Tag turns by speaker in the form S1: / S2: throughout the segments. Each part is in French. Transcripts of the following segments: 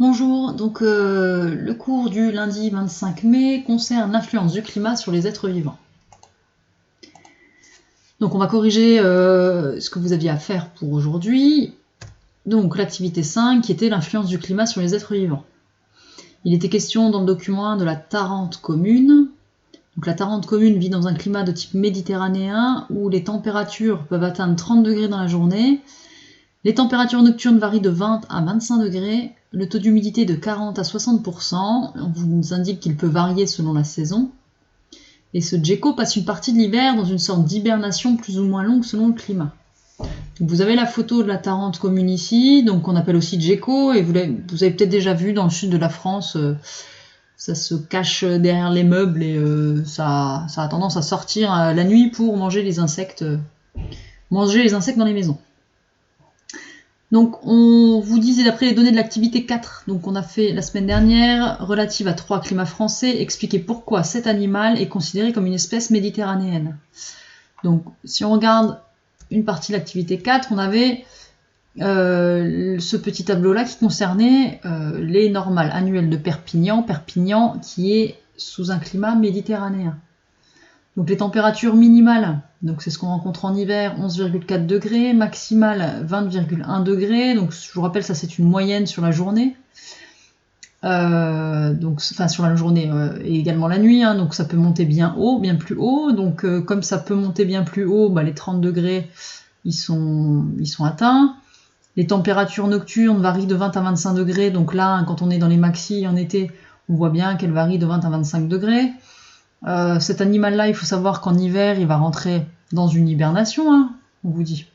S1: Bonjour, donc le cours du lundi 25 mai concerne l'influence du climat sur les êtres vivants. Donc on va corriger ce que vous aviez à faire pour aujourd'hui. Donc l'activité 5 qui était l'influence du climat sur les êtres vivants. Il était question dans le document 1 de la Tarente commune. Donc la Tarente commune vit dans un climat de type méditerranéen où les températures peuvent atteindre 30 degrés dans la journée. Les températures nocturnes varient de 20 à 25 degrés, le taux d'humidité de 40 à 60%, on vous indique qu'il peut varier selon la saison. Et ce gecko passe une partie de l'hiver dans une sorte d'hibernation plus ou moins longue selon le climat. Donc vous avez la photo de la Tarente commune ici, donc qu'on appelle aussi gecko, et vous avez peut-être déjà vu dans le sud de la France, ça se cache derrière les meubles et ça a tendance à sortir la nuit pour manger les insectes dans les maisons. Donc on vous disait d'après les données de l'activité 4, donc on a fait la semaine dernière, relative à 3 climats français, expliquer pourquoi cet animal est considéré comme une espèce méditerranéenne. Donc si on regarde une partie de l'activité 4, on avait ce petit tableau-là qui concernait les normales annuelles de Perpignan, qui est sous un climat méditerranéen. Donc les températures minimales, donc c'est ce qu'on rencontre en hiver, 11,4 degrés, maximale 20,1 degrés, donc je vous rappelle ça c'est une moyenne sur la journée, sur la journée et également la nuit, donc ça peut monter bien plus haut, donc comme ça peut monter bien plus haut, les 30 degrés ils sont atteints. Les températures nocturnes varient de 20 à 25 degrés, donc là quand on est dans les maxis en été, on voit bien qu'elles varient de 20 à 25 degrés. Cet animal-là, il faut savoir qu'en hiver, il va rentrer dans une hibernation, on vous dit.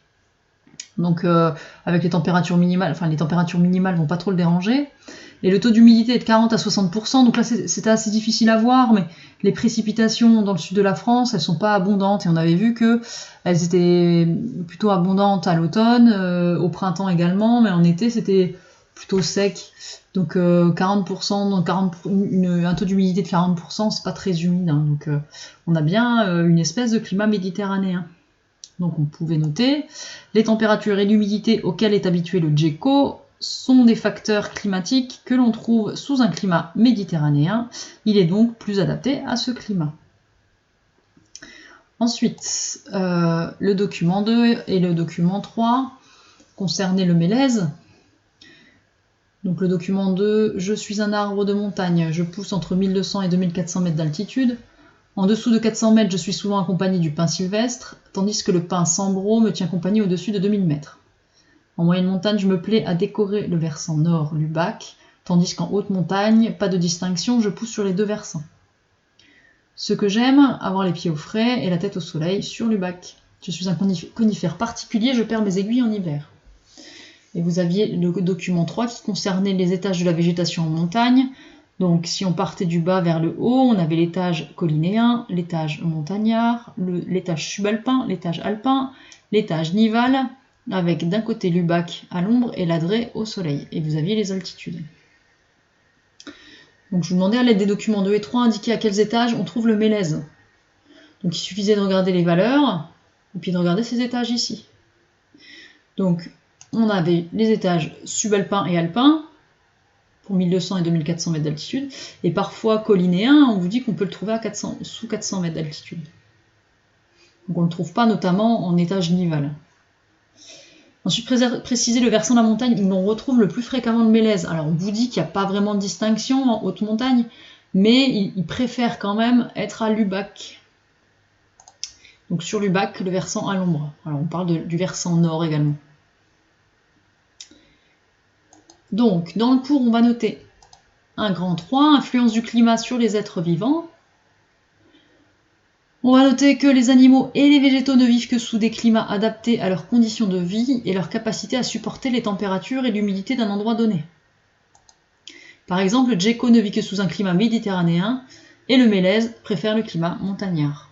S1: Donc, avec les températures minimales vont pas trop le déranger. Et le taux d'humidité est de 40 à 60%, donc là, c'était assez difficile à voir, mais les précipitations dans le sud de la France, elles sont pas abondantes, et on avait vu que elles étaient plutôt abondantes à l'automne, au printemps également, mais en été, c'était plutôt sec. Donc 40%, donc un taux d'humidité de 40%, c'est pas très humide. Donc on a bien une espèce de climat méditerranéen. Donc on pouvait noter. Les températures et l'humidité auxquelles est habitué le gecko sont des facteurs climatiques que l'on trouve sous un climat méditerranéen. Il est donc plus adapté à ce climat. Ensuite, le document 2 et le document 3 concernaient le mélèze. Donc le document 2, je suis un arbre de montagne, je pousse entre 1200 et 2400 mètres d'altitude. En dessous de 400 mètres, je suis souvent accompagné du pin sylvestre, tandis que le pin sambro me tient compagnie au-dessus de 2000 mètres. En moyenne montagne, je me plais à décorer le versant nord, Lubac, tandis qu'en haute montagne, pas de distinction, je pousse sur les deux versants. Ce que j'aime, avoir les pieds au frais et la tête au soleil sur Lubac. Je suis un conifère particulier, je perds mes aiguilles en hiver. Et vous aviez le document 3 qui concernait les étages de la végétation en montagne. Donc si on partait du bas vers le haut, on avait l'étage collinéen, l'étage montagnard, l'étage subalpin, l'étage alpin, l'étage nival, avec d'un côté Lubac à l'ombre et l'Adré au soleil. Et vous aviez les altitudes. Donc je vous demandais à l'aide des documents 2 et 3 indiquer à quels étages on trouve le mélèze. Donc il suffisait de regarder les valeurs, et puis de regarder ces étages ici. Donc on avait les étages subalpins et alpins, pour 1200 et 2400 mètres d'altitude, et parfois collinéen, on vous dit qu'on peut le trouver sous 400 mètres d'altitude. Donc on ne le trouve pas notamment en étage nival. Ensuite, préciser le versant de la montagne où l'on retrouve le plus fréquemment le mélèze. Alors on vous dit qu'il n'y a pas vraiment de distinction en haute montagne, mais il préfère quand même être à Lubac. Donc sur Lubac, le versant à l'ombre. Alors on parle du versant nord également. Donc, dans le cours, on va noter un grand 3, influence du climat sur les êtres vivants. On va noter que les animaux et les végétaux ne vivent que sous des climats adaptés à leurs conditions de vie et leur capacité à supporter les températures et l'humidité d'un endroit donné. Par exemple, le gecko ne vit que sous un climat méditerranéen et le mélèze préfère le climat montagnard.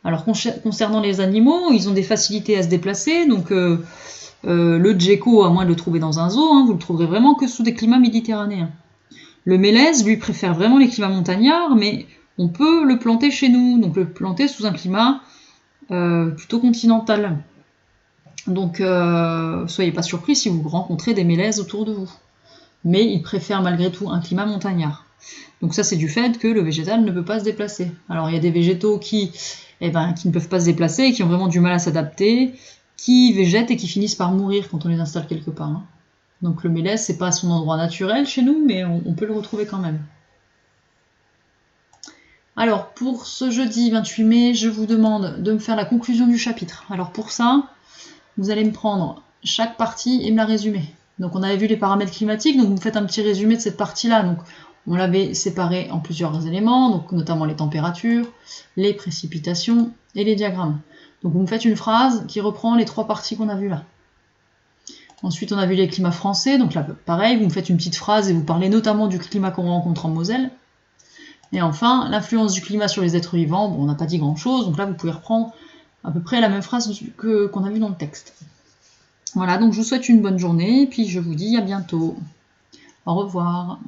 S1: Alors, concernant les animaux, ils ont des facilités à se déplacer, donc le gecko, à moins de le trouver dans un zoo, vous le trouverez vraiment que sous des climats méditerranéens. Le mélèze, lui, préfère vraiment les climats montagnards, mais on peut le planter chez nous, donc le planter sous un climat plutôt continental. Donc, soyez pas surpris si vous rencontrez des mélèzes autour de vous. mais il préfère malgré tout un climat montagnard. Donc ça, c'est du fait que le végétal ne peut pas se déplacer. Alors il y a des végétaux qui ne peuvent pas se déplacer, qui ont vraiment du mal à s'adapter, qui végètent et qui finissent par mourir quand on les installe quelque part. Hein. Donc le mélèze, c'est pas son endroit naturel chez nous, mais on peut le retrouver quand même. Alors pour ce jeudi 28 mai, je vous demande de me faire la conclusion du chapitre. Alors pour ça, vous allez me prendre chaque partie et me la résumer. Donc on avait vu les paramètres climatiques, donc vous me faites un petit résumé de cette partie-là. Donc on l'avait séparé en plusieurs éléments, donc notamment les températures, les précipitations et les diagrammes. Donc vous me faites une phrase qui reprend les 3 parties qu'on a vues là. Ensuite on a vu les climats français, donc là pareil, vous me faites une petite phrase et vous parlez notamment du climat qu'on rencontre en Moselle. Et enfin, l'influence du climat sur les êtres vivants, bon, on n'a pas dit grand-chose, donc là vous pouvez reprendre à peu près la même phrase qu'on a vue dans le texte. Voilà, donc je vous souhaite une bonne journée, et puis je vous dis à bientôt. Au revoir.